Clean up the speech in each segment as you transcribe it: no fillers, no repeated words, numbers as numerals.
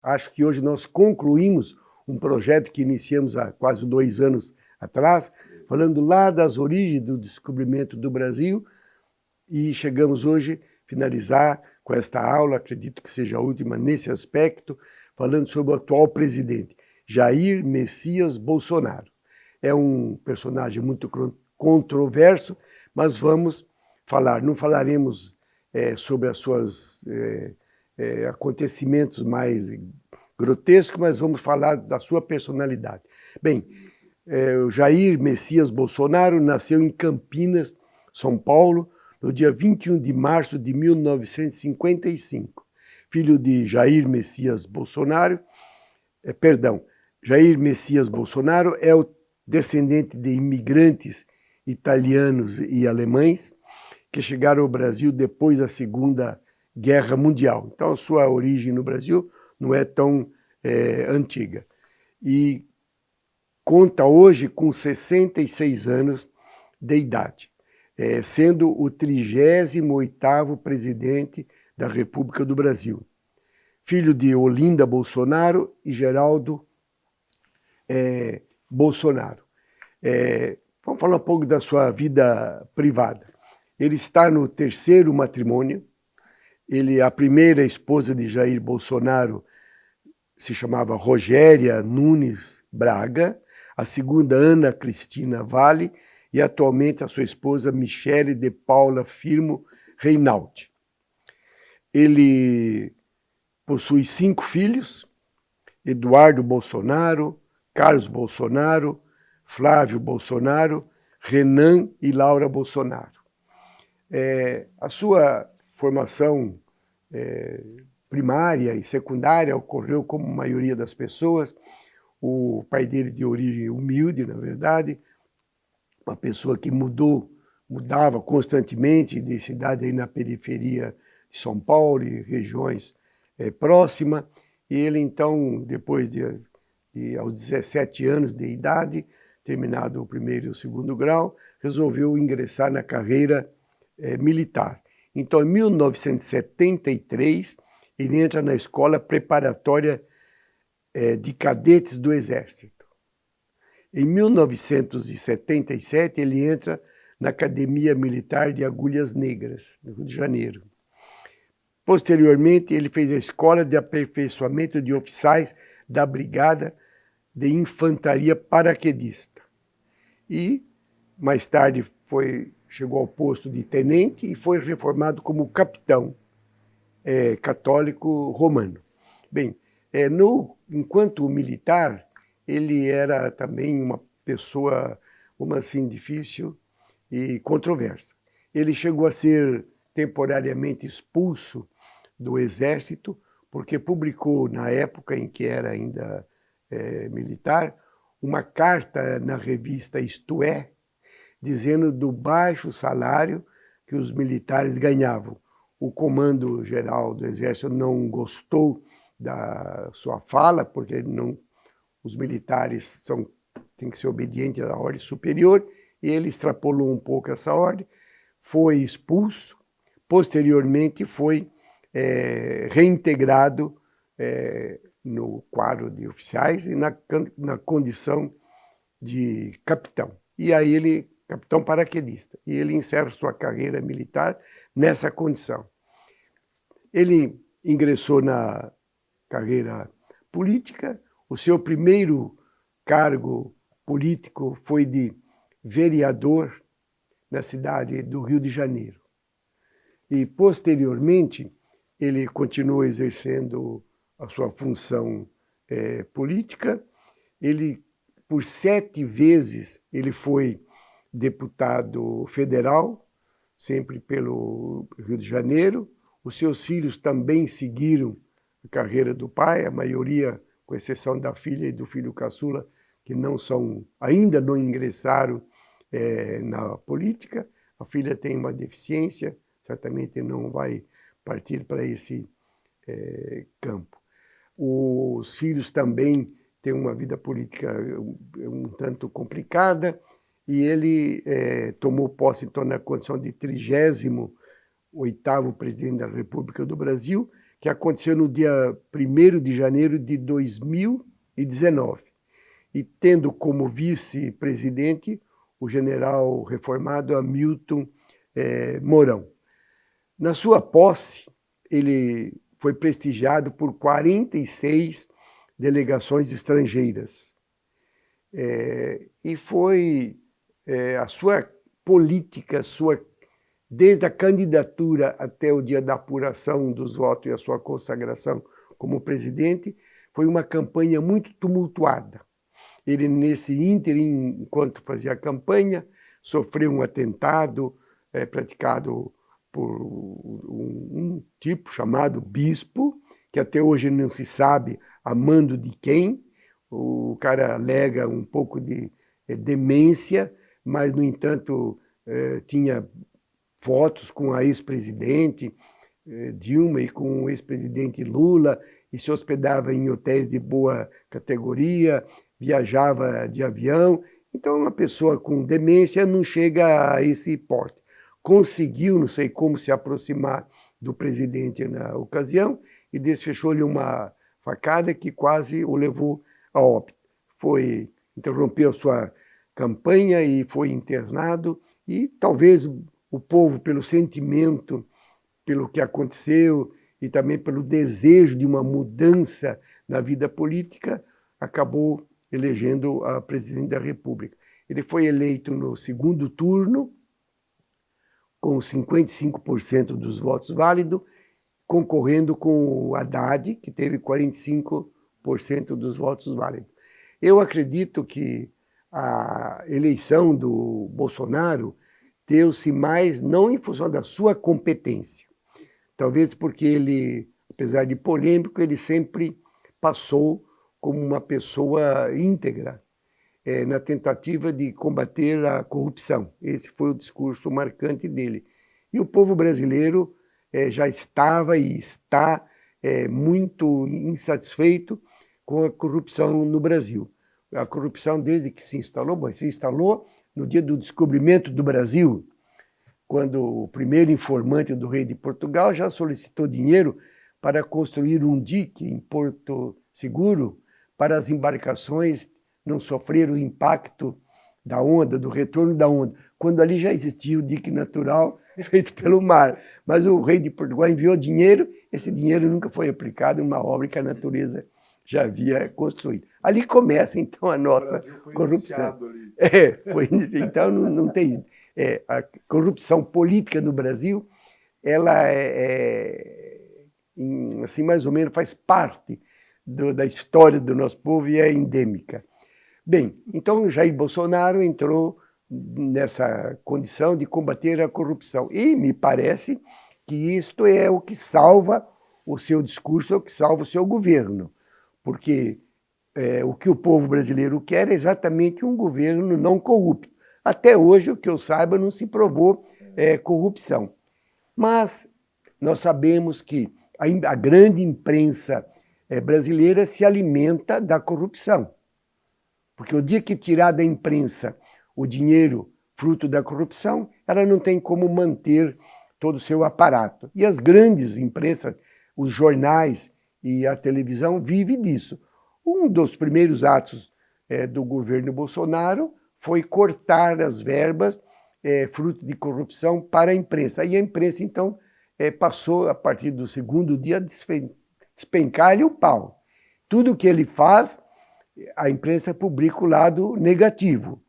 Acho que hoje nós concluímos um projeto que iniciamos há quase 2 anos atrás, falando lá das origens do descobrimento do Brasil, e chegamos hoje a finalizar com esta aula, acredito que seja a última nesse aspecto, falando sobre o atual presidente, Jair Messias Bolsonaro. É um personagem muito controverso, mas vamos falar, não falaremos sobre os seus acontecimentos mais grotescos, mas vamos falar da sua personalidade. Bem, o Jair Messias Bolsonaro nasceu em Campinas, São Paulo, no dia 21 de março de 1955. Filho de Jair Messias Bolsonaro, Jair Messias Bolsonaro é o descendente de imigrantes italianos e alemães que chegaram ao Brasil depois da Segunda Guerra Mundial. Então, a sua origem no Brasil não é tão antiga. E conta hoje com 66 anos de idade, sendo o 38º presidente da República do Brasil. Filho de Olinda Bolsonaro e Geraldo Bolsonaro. Vamos falar um pouco da sua vida privada. Ele está no 3º matrimônio. A primeira esposa de Jair Bolsonaro se chamava Rogéria Nunes Braga, a segunda Ana Cristina Vale e atualmente a sua esposa Michele de Paula Firmo Reinaldi. Ele possui 5 filhos: Eduardo Bolsonaro, Carlos Bolsonaro, Flávio Bolsonaro, Renan e Laura Bolsonaro. A sua formação primária e secundária ocorreu como a maioria das pessoas. O pai dele de origem humilde, na verdade, uma pessoa que mudava constantemente de cidade aí na periferia de São Paulo e regiões próximas. E ele, então, depois aos 17 anos de idade, terminado o 1º e o 2º grau, resolveu ingressar na carreira militar. Então, em 1973, ele entra na Escola Preparatória de Cadetes do Exército. Em 1977, ele entra na Academia Militar de Agulhas Negras, no Rio de Janeiro. Posteriormente, ele fez a Escola de Aperfeiçoamento de Oficiais da Brigada de Infantaria Paraquedista. E, mais tarde, chegou ao posto de tenente e foi reformado como capitão católico romano. Bem, enquanto militar, ele era também uma pessoa, assim, difícil e controversa. Ele chegou a ser temporariamente expulso do exército porque publicou, na época em que era ainda militar, uma carta na revista Isto É, dizendo do baixo salário que os militares ganhavam. O comando-geral do Exército não gostou da sua fala, porque os militares têm que ser obedientes à ordem superior, e ele extrapolou um pouco essa ordem, foi expulso, posteriormente foi reintegrado no quadro de oficiais e na condição de capitão. E aí capitão paraquedista, e ele encerra sua carreira militar nessa condição. Ele ingressou na carreira política. O seu primeiro cargo político foi de vereador na cidade do Rio de Janeiro. E, posteriormente, ele continuou exercendo a sua função política. Por 7 vezes, ele foi deputado federal, sempre pelo Rio de Janeiro. Os seus filhos também seguiram a carreira do pai, a maioria, com exceção da filha e do filho caçula, que ainda não ingressaram na política. A filha tem uma deficiência, certamente não vai partir para esse campo. Os filhos também têm uma vida política um tanto complicada, e ele tomou posse, então, na condição de 38º presidente da República do Brasil, que aconteceu no dia 1º de janeiro de 2019, e tendo como vice-presidente o general reformado Hamilton Mourão. Na sua posse, ele foi prestigiado por 46 delegações estrangeiras. E foi a sua política, desde a candidatura até o dia da apuração dos votos e a sua consagração como presidente, foi uma campanha muito tumultuada. Ele, nesse ínterim, enquanto fazia a campanha, sofreu um atentado praticado por um tipo chamado bispo, que até hoje não se sabe a mando de quem. O cara alega um pouco de demência, mas, no entanto, tinha fotos com a ex-presidente Dilma e com o ex-presidente Lula, e se hospedava em hotéis de boa categoria, viajava de avião. Então, uma pessoa com demência não chega a esse porte. Conseguiu, não sei como, se aproximar do presidente na ocasião e desfechou-lhe uma facada que quase o levou a óbito. Interrompeu sua campanha e foi internado, e talvez o povo, pelo sentimento, pelo que aconteceu e também pelo desejo de uma mudança na vida política, acabou elegendo a presidente da República. Ele foi eleito no segundo turno, com 55% dos votos válidos, concorrendo com o Haddad, que teve 45% dos votos válidos. Eu acredito que a eleição do Bolsonaro deu-se mais não em função da sua competência, talvez porque ele, apesar de polêmico, ele sempre passou como uma pessoa íntegra na tentativa de combater a corrupção. Esse foi o discurso marcante dele. E o povo brasileiro já estava e está muito insatisfeito com a corrupção no Brasil. A corrupção, desde que se instalou no dia do descobrimento do Brasil, quando o primeiro informante do rei de Portugal já solicitou dinheiro para construir um dique em Porto Seguro para as embarcações não sofrer o impacto da onda, do retorno da onda, quando ali já existia o dique natural feito pelo mar. Mas o rei de Portugal enviou dinheiro, esse dinheiro nunca foi aplicado em uma obra que a natureza já havia construído. Ali começa, então, a nossa corrupção. Foi iniciado. Então, não tem... a corrupção política no Brasil, ela assim, mais ou menos, faz parte da história do nosso povo e é endêmica. Bem, então Jair Bolsonaro entrou nessa condição de combater a corrupção. E me parece que isto é o que salva o seu discurso, é o que salva o seu governo. Porque o que o povo brasileiro quer é exatamente um governo não corrupto. Até hoje, o que eu saiba, não se provou corrupção. Mas nós sabemos que a grande imprensa brasileira se alimenta da corrupção. Porque o dia que tirar da imprensa o dinheiro fruto da corrupção, ela não tem como manter todo o seu aparato. E as grandes imprensas, os jornais e a televisão vivem disso. Um dos primeiros atos do governo Bolsonaro foi cortar as verbas fruto de corrupção para a imprensa. E a imprensa, então, passou, a partir do segundo dia, a despencar-lhe o pau. Tudo que ele faz, a imprensa publica o lado negativo.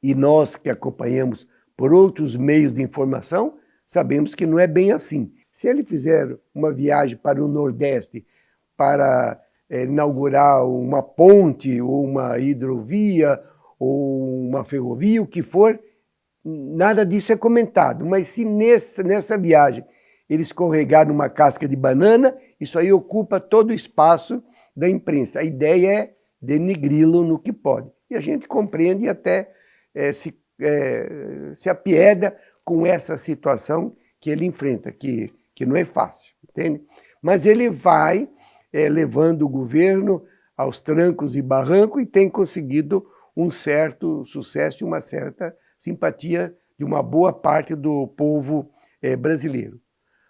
E nós que acompanhamos por outros meios de informação, sabemos que não é bem assim. Se ele fizer uma viagem para o Nordeste para inaugurar uma ponte, ou uma hidrovia, ou uma ferrovia, o que for, nada disso é comentado. Mas se nessa viagem ele escorregar numa casca de banana, isso aí ocupa todo o espaço da imprensa. A ideia é denegri-lo no que pode. E a gente compreende e até se apieda com essa situação que ele enfrenta, que não é fácil, entende? Mas ele vai levando o governo aos trancos e barrancos e tem conseguido um certo sucesso e uma certa simpatia de uma boa parte do povo brasileiro.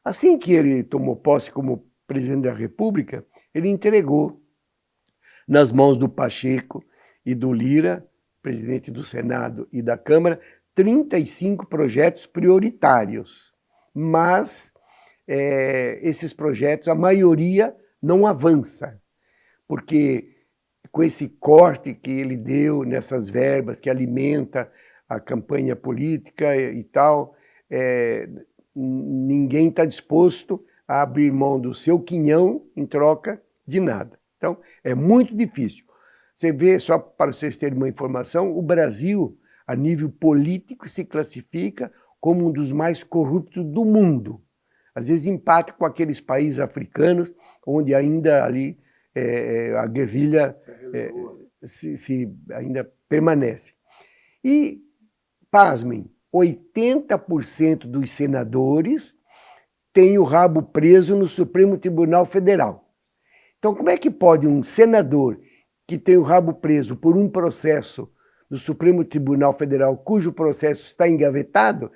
Assim que ele tomou posse como presidente da República, ele entregou nas mãos do Pacheco e do Lira, presidente do Senado e da Câmara, 35 projetos prioritários. Mas esses projetos, a maioria não avança, porque com esse corte que ele deu nessas verbas que alimenta a campanha política e tal, ninguém está disposto a abrir mão do seu quinhão em troca de nada. Então, é muito difícil. Você vê, só para vocês terem uma informação, o Brasil, a nível político, se classifica como um dos mais corruptos do mundo. Às vezes empate com aqueles países africanos, onde ainda ali a guerrilha ainda permanece. E, pasmem, 80% dos senadores têm o rabo preso no Supremo Tribunal Federal. Então, como é que pode um senador que tem o rabo preso por um processo no Supremo Tribunal Federal, cujo processo está engavetado,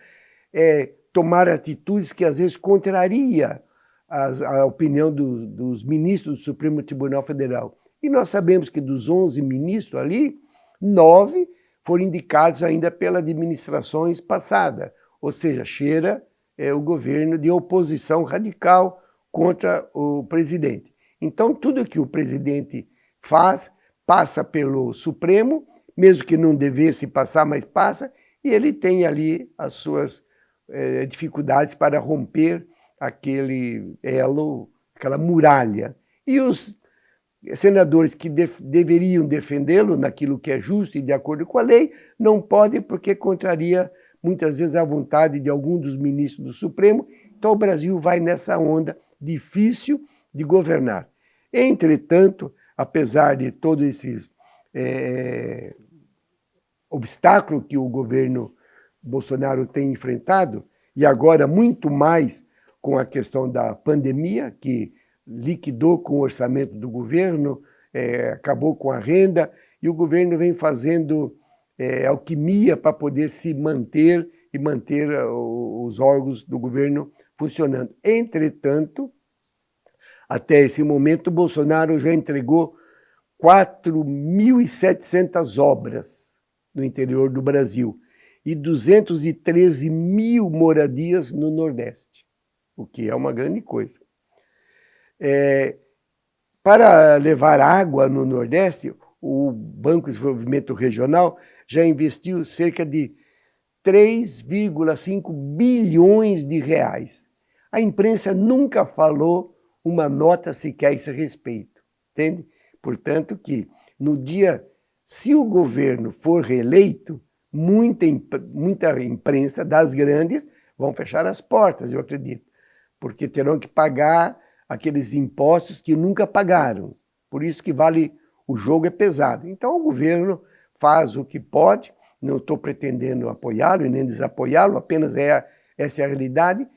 tomar atitudes que às vezes contraria a opinião dos ministros do Supremo Tribunal Federal? E nós sabemos que dos 11 ministros ali, 9 foram indicados ainda pelas administrações passadas, ou seja, cheira o governo de oposição radical contra o presidente. Então, tudo que o presidente faz, passa pelo Supremo, mesmo que não devesse passar, mas passa, e ele tem ali as suas dificuldades para romper aquele elo, aquela muralha. E os senadores que deveriam defendê-lo naquilo que é justo e de acordo com a lei, não podem porque contraria muitas vezes a vontade de algum dos ministros do Supremo. Então o Brasil vai nessa onda difícil de governar. Entretanto, apesar de todos esses obstáculos que o governo Bolsonaro tem enfrentado, e agora muito mais com a questão da pandemia, que liquidou com o orçamento do governo, acabou com a renda, e o governo vem fazendo alquimia para poder se manter e manter os órgãos do governo funcionando. Entretanto, até esse momento, o Bolsonaro já entregou 4.700 obras no interior do Brasil e 213 mil moradias no Nordeste, o que é uma grande coisa. Para levar água no Nordeste, o Banco de Desenvolvimento Regional já investiu cerca de 3,5 bilhões de reais. A imprensa nunca falou uma nota sequer a esse respeito, entende? Portanto, que no dia, se o governo for reeleito, muita imprensa das grandes vão fechar as portas, eu acredito, porque terão que pagar aqueles impostos que nunca pagaram. Por isso que o jogo é pesado. Então o governo faz o que pode, não estou pretendendo apoiá-lo e nem desapoiá-lo, apenas essa é a realidade.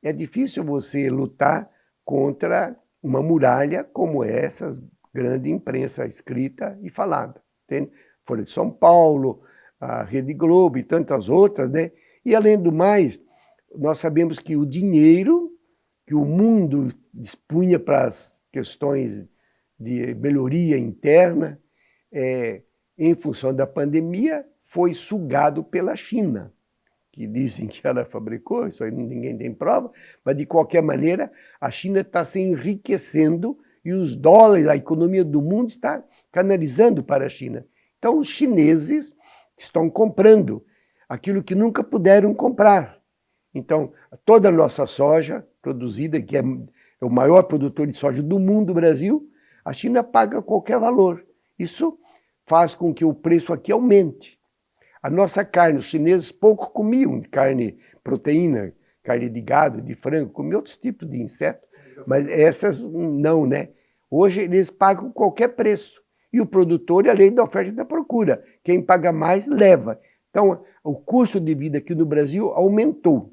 É difícil você lutar contra uma muralha como essa grande imprensa escrita e falada. Entende? Folha de São Paulo, a Rede Globo e tantas outras, né? E além do mais, nós sabemos que o dinheiro que o mundo dispunha para as questões de melhoria interna, em função da pandemia, foi sugado pela China, que dizem que ela fabricou, isso aí ninguém tem prova, mas de qualquer maneira a China está se enriquecendo e os dólares, a economia do mundo está canalizando para a China. Então os chineses estão comprando aquilo que nunca puderam comprar. Então toda a nossa soja produzida, que é o maior produtor de soja do mundo, o Brasil, a China paga qualquer valor. Isso faz com que o preço aqui aumente. A nossa carne, os chineses pouco comiam carne, proteína, carne de gado, de frango, comiam outros tipos de insetos, mas essas não, né? Hoje eles pagam qualquer preço. E o produtor é a lei da oferta e da procura. Quem paga mais, leva. Então, o custo de vida aqui no Brasil aumentou,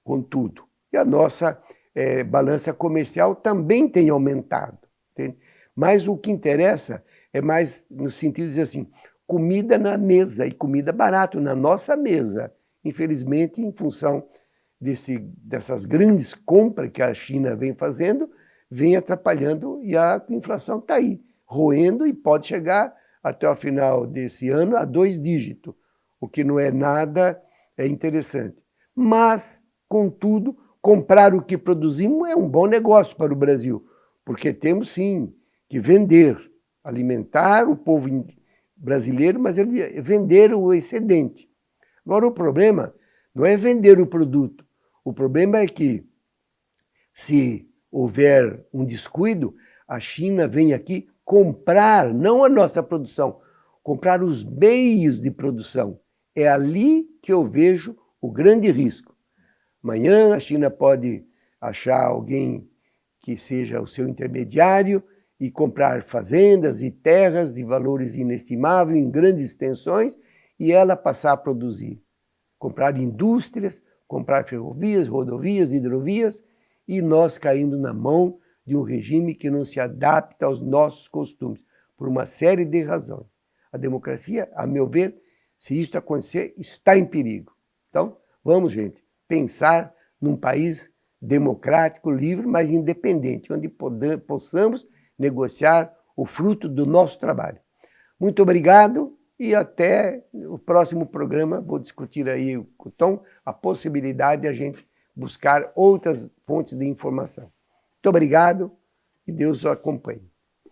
contudo. E a nossa balança comercial também tem aumentado. Entende? Mas o que interessa é mais no sentido de dizer assim, comida na mesa e comida barato na nossa mesa. Infelizmente, em função dessas grandes compras que a China vem fazendo, vem atrapalhando e a inflação está aí, roendo e pode chegar até o final desse ano a 2 dígitos, o que não é nada interessante. Mas, contudo, comprar o que produzimos é um bom negócio para o Brasil, porque temos sim que vender, alimentar o povo brasileiro, mas vender o excedente. Agora o problema não é vender o produto, o problema é que se houver um descuido, a China vem aqui comprar, não a nossa produção, comprar os meios de produção. É ali que eu vejo o grande risco. Amanhã a China pode achar alguém que seja o seu intermediário e comprar fazendas e terras de valores inestimáveis em grandes extensões e ela passar a produzir. Comprar indústrias, comprar ferrovias, rodovias, hidrovias e nós caímos na mão de um regime que não se adapta aos nossos costumes, por uma série de razões. A democracia, a meu ver, se isso acontecer, está em perigo. Então, vamos, gente, pensar num país democrático, livre, mas independente, onde possamos negociar o fruto do nosso trabalho. Muito obrigado e até o próximo programa. Vou discutir aí com o Tom a possibilidade de a gente buscar outras fontes de informação. Muito obrigado e Deus o acompanhe.